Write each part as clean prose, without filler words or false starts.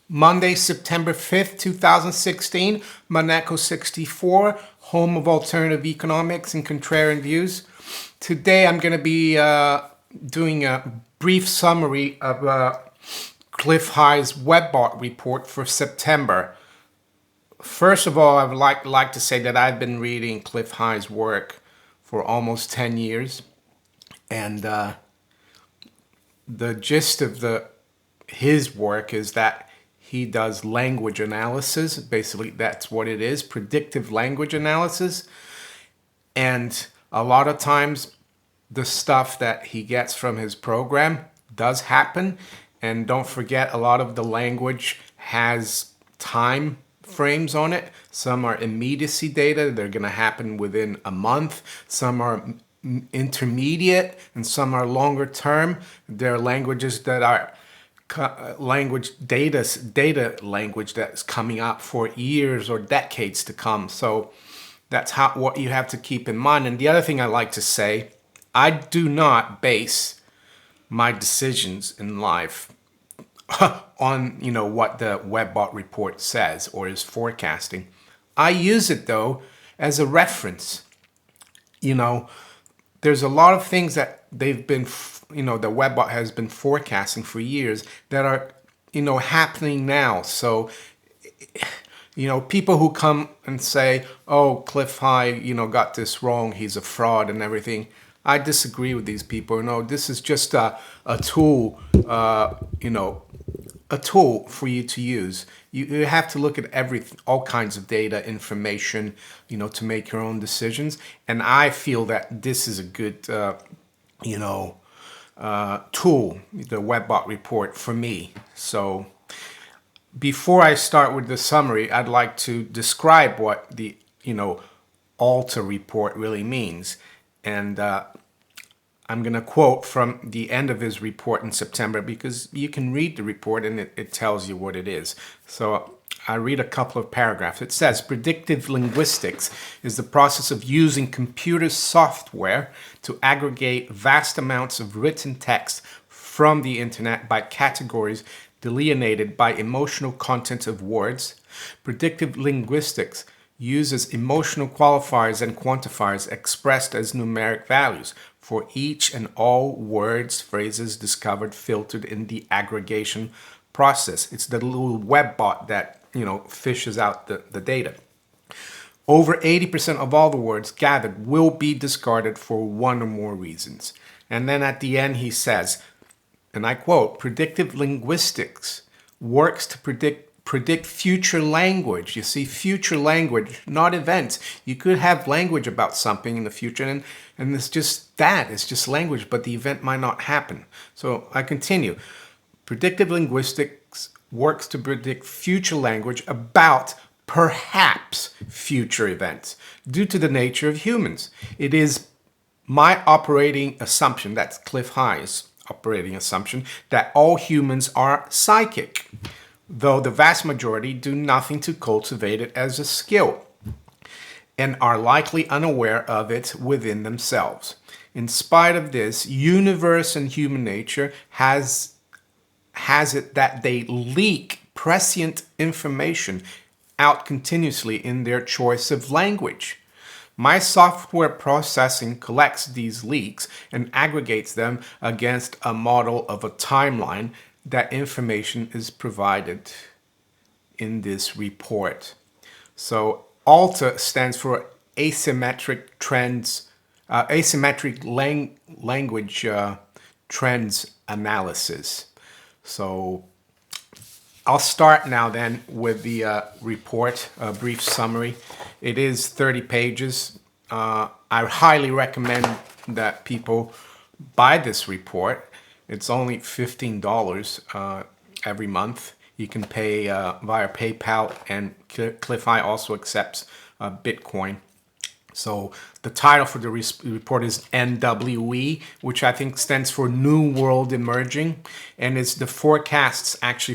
Monday, September 5th, 2016, Monaco 64, home of alternative economics and contrarian views. Today I'm going to be doing a brief summary of Cliff High's Webbot report for September. First of all, I would like to say that I've been reading Cliff High's work for almost 10 years. And the gist of his work is that he does language analysis. Basically, that's what it is, predictive language analysis. And a lot of times, the stuff that he gets from his program does happen. And don't forget, a lot of the language has time frames on it. Some are immediacy data. They're going to happen within a month. Some are intermediate and some are longer term. There are languages that are data language that's coming up for years or decades to come. So that's what you have to keep in mind. And the other thing I like to say, I do not base my decisions in life on what the Webbot report says or is forecasting. I use it though as a reference. There's a lot of things that they've been, the Webbot has been forecasting for years that are, happening now. So, people who come and say, oh, Cliff High, got this wrong, he's a fraud and everything. I disagree with these people. No, this is just a tool, a tool for you to use. You have to look at all kinds of data, information, to make your own decisions. And I feel that this is a good, tool, the Webbot report for me. So before I start with the summary, I'd like to describe what the, ALTA report really means. And I'm going to quote from the end of his report in September because you can read the report and it tells you what it is. So I read a couple of paragraphs. It says, predictive linguistics is the process of using computer software to aggregate vast amounts of written text from the internet by categories delineated by emotional content of words. Predictive linguistics uses emotional qualifiers and quantifiers expressed as numeric values for each and all words, phrases discovered, filtered in the aggregation process. It's the little Webbot that, fishes out the data. Over 80% of all the words gathered will be discarded for one or more reasons. And then at the end he says, and I quote, predictive linguistics works to predict future language. You see, future language, not events. You could have language about something in the future and it's just that. It's just language, but the event might not happen. So I continue. Predictive linguistics works to predict future language about perhaps future events due to the nature of humans. It is my operating assumption, that's Cliff High's operating assumption, that all humans are psychic, though the vast majority do nothing to cultivate it as a skill and are likely unaware of it within themselves. In spite of this, universe and human nature has it that they leak prescient information out continuously in their choice of language. My software processing collects these leaks and aggregates them against a model of a timeline. That information is provided in this report. So ALTA stands for asymmetric trends, language trends analysis. So I'll start now then with the report, a brief summary. It is 30 pages. I highly recommend that people buy this report. It's only $15 every month. You can pay via PayPal, and Cliff High also accepts Bitcoin. So the title for the report is NWE, which I think stands for New World Emerging, and it's the forecasts actually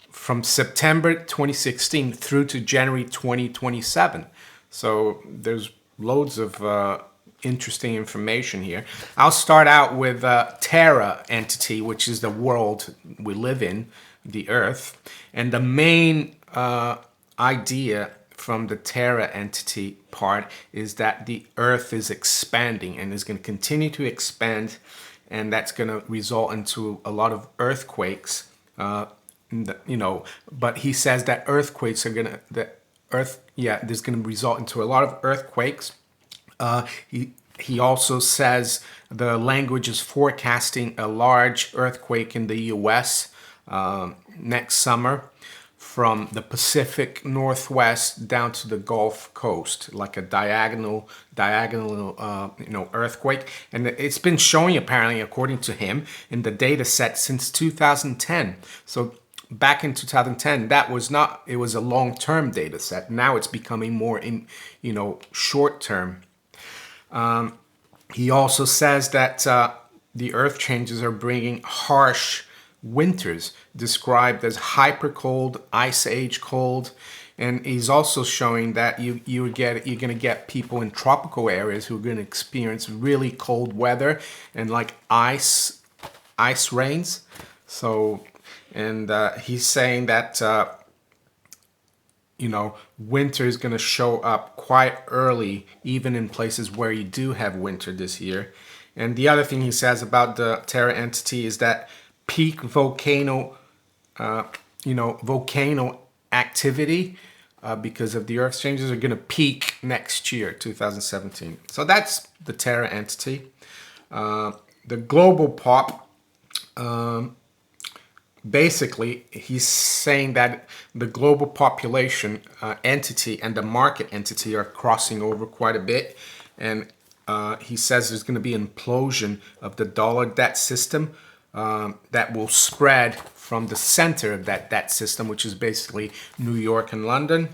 from September 2016 through to January 2027. So there's loads of interesting information here. I'll start out with Terra entity, which is the world we live in, the Earth. And the main idea from the Terra entity part is that the Earth is expanding and is going to continue to expand, and that's going to result into a lot of earthquakes. But he says that earthquakes are going to there's going to result into a lot of earthquakes. He also says the language is forecasting a large earthquake in the U.S. Next summer, from the Pacific Northwest down to the Gulf Coast, like a diagonal earthquake. And it's been showing, apparently, according to him, in the data set since 2010. So back in 2010, it was a long-term data set. Now it's becoming more short-term. He also says that the earth changes are bringing harsh winters, described as hyper cold, ice age cold. And he's also showing that you're going to get people in tropical areas who are going to experience really cold weather and like ice rains. So, and he's saying that winter is going to show up quite early, even in places where you do have winter this year. And the other thing he says about the Terra entity is that peak volcano activity because of the Earth changes are going to peak next year, 2017. So that's the Terra entity. The global pop, basically, he's saying that the global population entity and the market entity are crossing over quite a bit. And he says there's going to be an implosion of the dollar debt system that will spread from the center of that debt system, which is basically New York and London.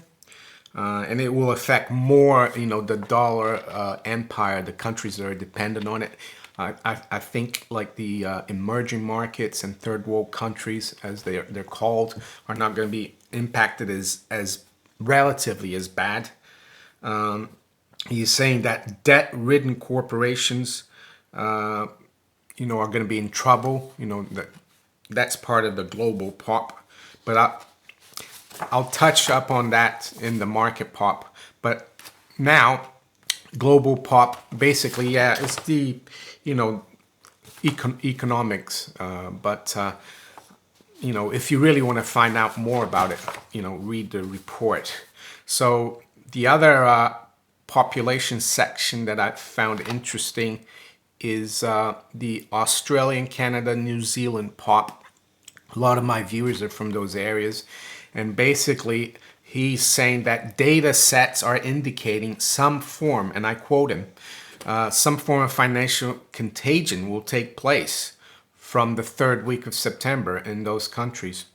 And it will affect more, the dollar empire, the countries that are dependent on it. I think like the emerging markets and third world countries, as they're called, are not going to be impacted as relatively as bad. He's saying that debt-ridden corporations, are going to be in trouble. That's part of the global pop. But I'll touch up on that in the market pop. But now, global pop, basically, it's the, economics. But if you really want to find out more about it, read the report. So the other population section that I found interesting is the Australian, Canada, New Zealand pop. A lot of my viewers are from those areas. And basically, he's saying that data sets are indicating some form, and I quote him, some form of financial contagion will take place from the third week of September in those countries.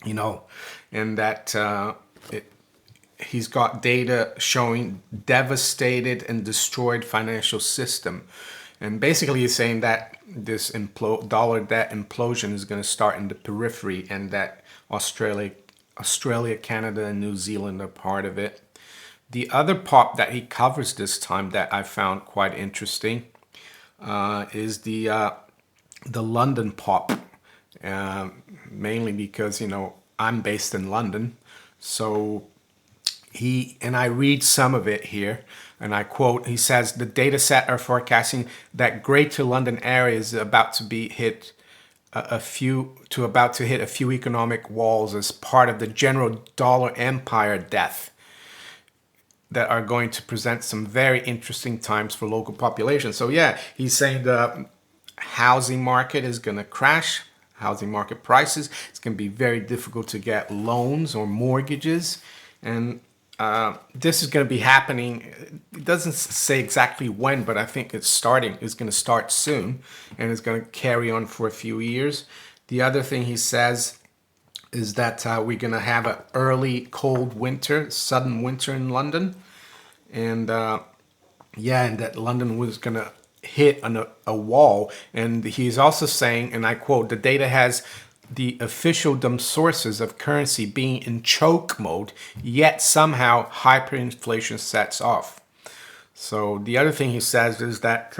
And that he's got data showing devastated and destroyed financial system. And basically he's saying that this dollar debt implosion is going to start in the periphery, and that Australia, Canada, and New Zealand are part of it. The other pop that he covers this time that I found quite interesting is the London pop, mainly because, I'm based in London. So I read some of it here, and I quote, he says, the data set are forecasting that Greater London area is about to hit a few economic walls as part of the general dollar empire death that are going to present some very interesting times for local population. So yeah, he's saying the housing market is going to crash, housing market prices. It's going to be very difficult to get loans or mortgages. And this is going to be happening. It doesn't say exactly when, but I think it's going to start soon, and it's going to carry on for a few years. The other thing he says is that we're going to have an early cold winter, sudden winter in London. And and that London was going to hit on a wall. And he's also saying, and I quote, the data has the officialdom sources of currency being in choke mode, yet somehow hyperinflation sets off. So the other thing he says is that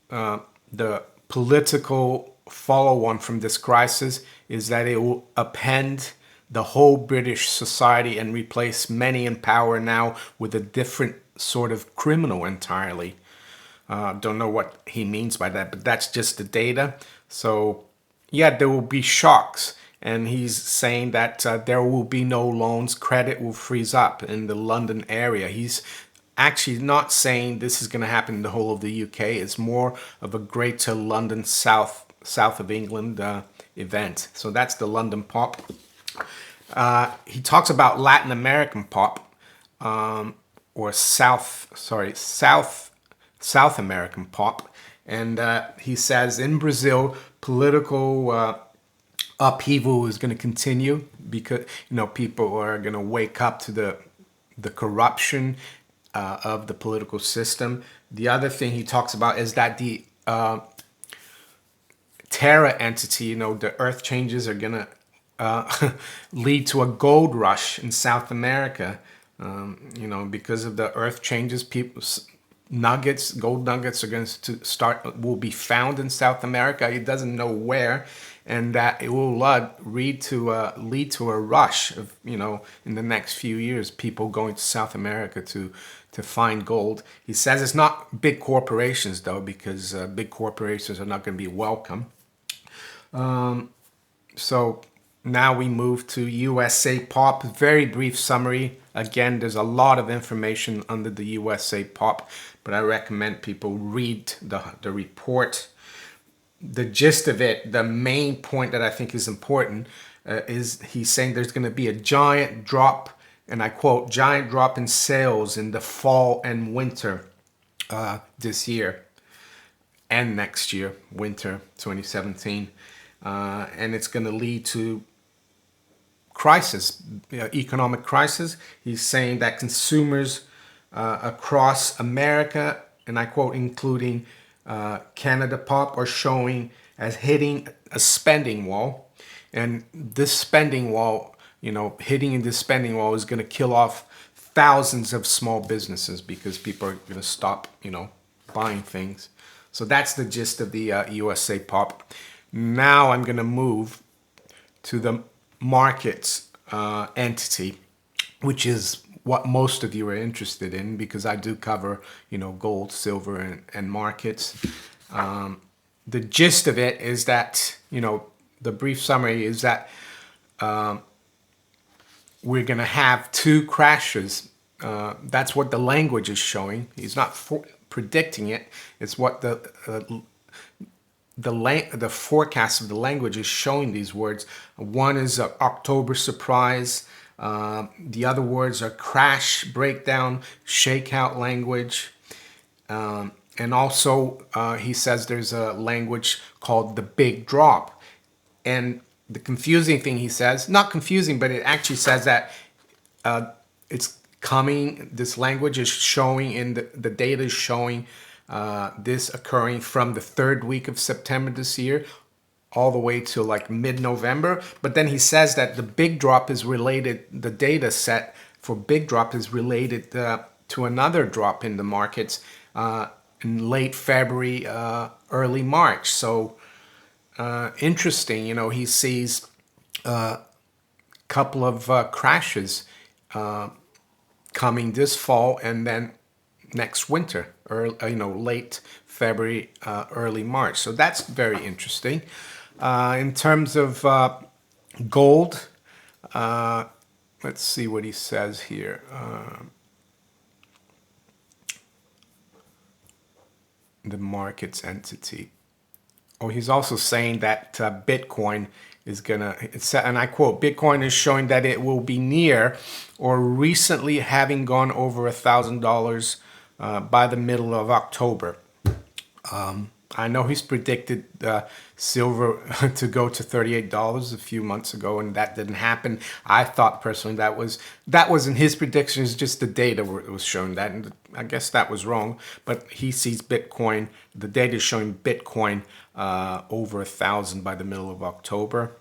the political follow-on from this crisis is that it will upend the whole British society and replace many in power now with a different sort of criminal entirely. Don't know what he means by that, but that's just the data. So, yeah, there will be shocks. And he's saying that there will be no loans, credit will freeze up in the London area. He's actually not saying this is going to happen in the whole of the UK. It's more of a greater London, south of England event. So that's the London pop. He talks about Latin American pop, or South American pop. And he says in Brazil, political upheaval is going to continue because people are going to wake up to the corruption of the political system. The other thing he talks about is that the Terra entity, the earth changes are going to lead to a gold rush in South America. Because of the earth changes, gold nuggets are going to will be found in South America. He doesn't know where, and that it will lead to a rush of, in the next few years, people going to South America to find gold. He says it's not big corporations though, because big corporations are not going to be welcome. So now we move to USA pop. Very brief summary. Again, there's a lot of information under the USA pop, but I recommend people read the report. The gist of it, the main point that I think is important, is he's saying there's going to be a giant drop, and I quote, giant drop in sales in the fall and winter this year and next year, winter 2017. And it's going to lead to crisis, economic crisis. He's saying that consumers across America, and I quote, including Canada pop, are showing as hitting a spending wall. And this spending wall, hitting this spending wall is going to kill off thousands of small businesses because people are going to stop, buying things. So that's the gist of the USA pop. Now I'm going to move to the markets entity, which is what most of you are interested in, because I do cover, gold, silver, and markets. The gist of it is that, the brief summary is that we're going to have two crashes. That's what the language is showing. He's not predicting it. It's what the forecast of the language is showing these words. One is October surprise. The other words are crash, breakdown, shakeout language. And also he says there's a language called the big drop. And the confusing thing he says, not confusing, but it actually says that it's coming, this language is showing in the data is showing this occurring from the third week of September this year all the way to like mid-November. But then he says that the big drop is related, the data set for big drop is related to another drop in the markets in late February, early March. So interesting, he sees a couple of crashes coming this fall and then next winter, or late February, early March. So that's very interesting. In terms of gold, let's see what he says here. The markets entity. Oh, he's also saying that Bitcoin is gonna, and I quote, Bitcoin is showing that it will be near or recently having gone over $1,000 by the middle of October. I know he's predicted silver to go to $38 a few months ago, and that didn't happen. I thought personally that wasn't his prediction. It's just the data was showing that, and I guess that was wrong. But he sees Bitcoin. The data is showing Bitcoin over 1,000 by the middle of October.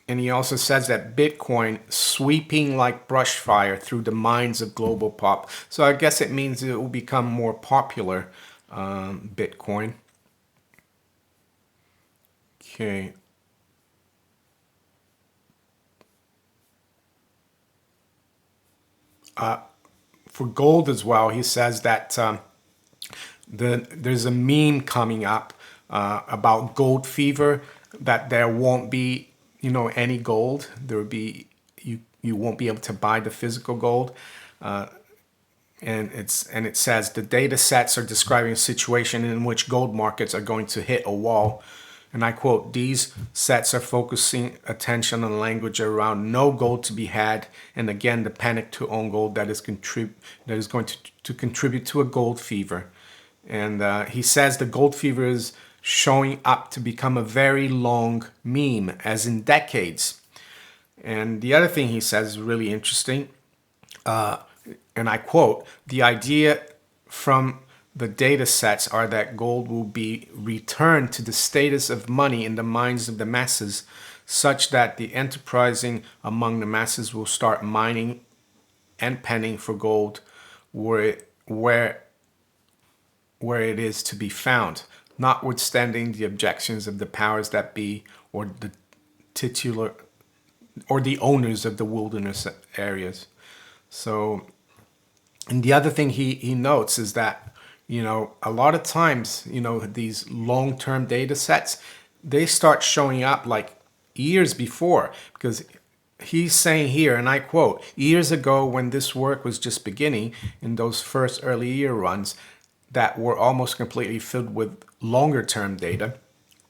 And he also says that Bitcoin sweeping like brush fire through the minds of global pop. So I guess it means it will become more popular, Bitcoin. Okay. For gold as well, he says that there's a meme coming up about gold fever, that there won't be, any gold. There will be, you won't be able to buy the physical gold. And it says the data sets are describing a situation in which gold markets are going to hit a wall. And I quote, these sets are focusing attention on language around no gold to be had, and again the panic to own gold that is going to contribute to a gold fever. And he says the gold fever is showing up to become a very long meme, as in decades. And the other thing he says is really interesting. And I quote, the idea from the data sets are that gold will be returned to the status of money in the minds of the masses, such that the enterprising among the masses will start mining and penning for gold where it is to be found, notwithstanding the objections of the powers that be, or the titular, or the owners of the wilderness areas. So, and the other thing he notes is that, a lot of times, these long-term data sets, they start showing up like years before, because he's saying here, and I quote, years ago when this work was just beginning, in those first early year runs that were almost completely filled with longer-term data,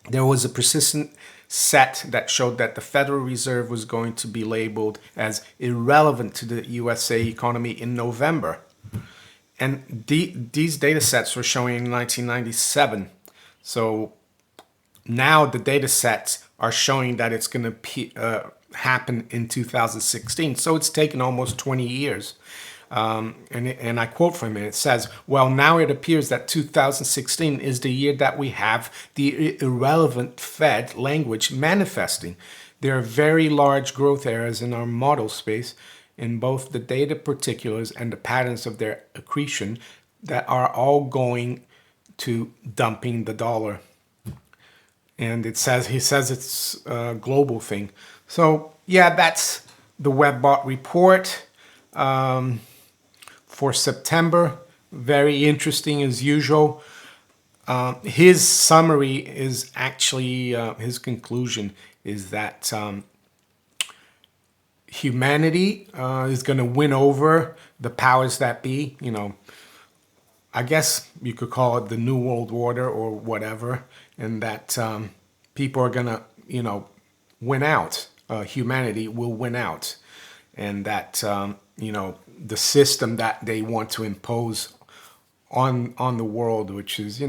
there was a persistent set that showed that the Federal Reserve was going to be labeled as irrelevant to the USA economy in November. And these data sets were showing in 1997. So now the data sets are showing that it's going to happen in 2016. So it's taken almost 20 years. And I quote from it, it says, well, now it appears that 2016 is the year that we have the irrelevant Fed language manifesting. There are very large growth areas in our model space in both the data particulars and the patterns of their accretion that are all going to dumping the dollar. And he says it's a global thing. So yeah, that's the Webbot report for September. Very interesting as usual. His summary is actually, his conclusion is that humanity is going to win over the powers that be. I guess you could call it the New World Order or whatever, and that people are going to, win out. Humanity will win out, and that the system that they want to impose on the world, which is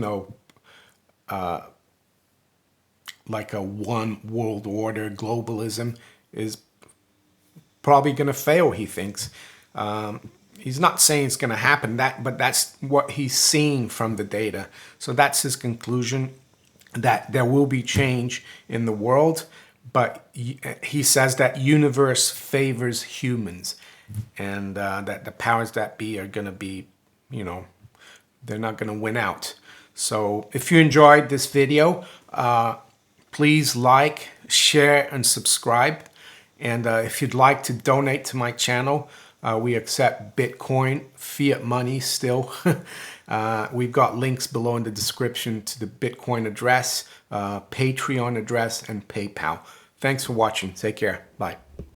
like a one world order globalism, is probably going to fail, he thinks. He's not saying it's going to happen, but that's what he's seeing from the data. So that's his conclusion, that there will be change in the world, but he says that universe favors humans, and that the powers that be are going to be, they're not going to win out. So if you enjoyed this video, please like, share, and subscribe. And if you'd like to donate to my channel, we accept Bitcoin, fiat money still. We've got links below in the description to the Bitcoin address, Patreon address, and PayPal. Thanks for watching. Take care. Bye.